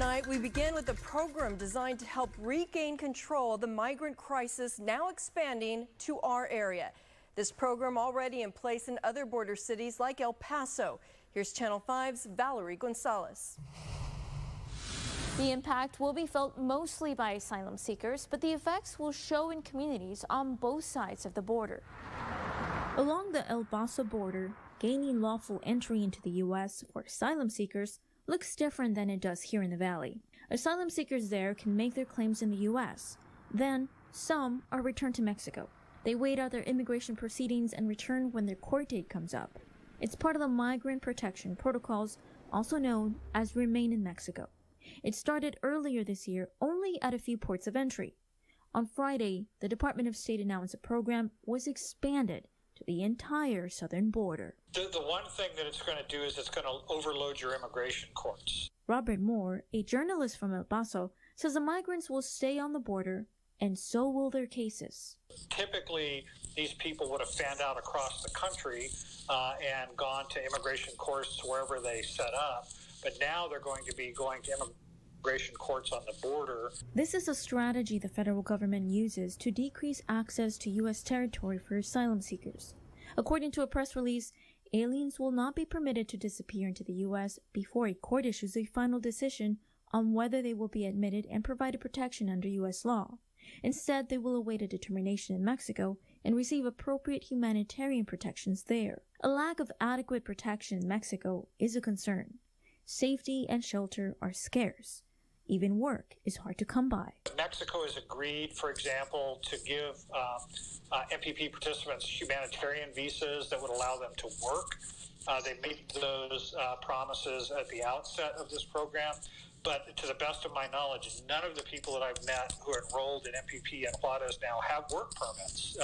Tonight, we begin with a program designed to help regain control of the migrant crisis now expanding to our area. This program already in place in other border cities like El Paso. Here's Channel 5's Valerie Gonzalez. The impact will be felt mostly by asylum seekers, but the effects will show in communities on both sides of the border. Along the El Paso border, gaining lawful entry into the U.S. for asylum seekers looks different than it does here in the valley. Asylum seekers there can make their claims in the U.S. Then, some are returned to Mexico. They wait out their immigration proceedings and return when their court date comes up. It's part of the migrant protection protocols, also known as Remain in Mexico. It started earlier this year only at a few ports of entry. On Friday, the Department of State announced the program was expanded to the entire southern border. The one thing that it's going to do is it's going to overload your immigration courts. Robert Moore, a journalist from El Paso, says the migrants will stay on the border, and so will their cases. Typically, these people would have fanned out across the country and gone to immigration courts wherever they set up, but now they're going to be going to immigration courts on the border. This is a strategy the federal government uses to decrease access to U.S. territory for asylum seekers. According to a press release, aliens will not be permitted to disappear into the U.S. before a court issues a final decision on whether they will be admitted and provided protection under U.S. law. Instead, they will await a determination in Mexico and receive appropriate humanitarian protections there. A lack of adequate protection in Mexico is a concern. Safety and shelter are scarce. Even work is hard to come by. Mexico has agreed, for example, to give MPP participants humanitarian visas that would allow them to work. They made those promises at the outset of this program. But to the best of my knowledge, none of the people that I've met who are enrolled in MPP and Juarez now have work permits.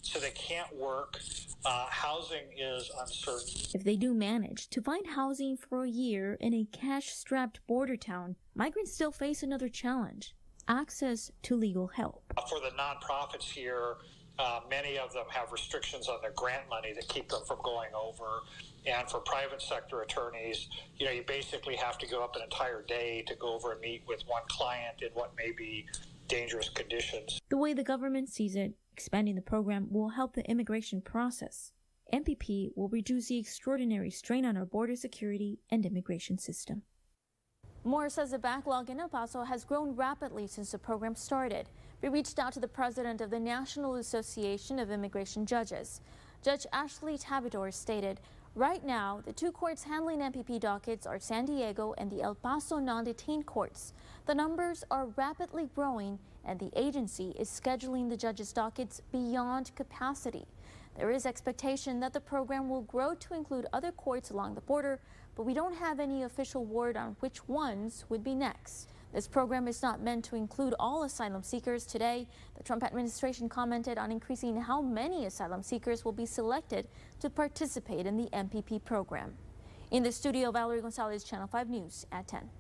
So they can't work. Housing is uncertain. If they do manage to find housing for a year in a cash-strapped border town, migrants still face another challenge: access to legal help. For the nonprofits here, many of them have restrictions on their grant money that keep them from going over. And for private sector attorneys, you basically have to go up an entire day to go over and meet with one client in what may be dangerous conditions. The way the government sees it, expanding the program will help the immigration process. MPP will reduce the extraordinary strain on our border security and immigration system. Moore says the backlog in El Paso has grown rapidly since the program started. We reached out to the president of the National Association of Immigration Judges. Judge Ashley Tabador stated, "Right now, the two courts handling MPP dockets are San Diego and the El Paso non-detained courts. The numbers are rapidly growing, and the agency is scheduling the judges' dockets beyond capacity. There is expectation that the program will grow to include other courts along the border, but we don't have any official word on which ones would be next." This program is not meant to include all asylum seekers. Today, the Trump administration commented on increasing how many asylum seekers will be selected to participate in the MPP program. In the studio, Valerie Gonzalez, Channel 5 News at 10.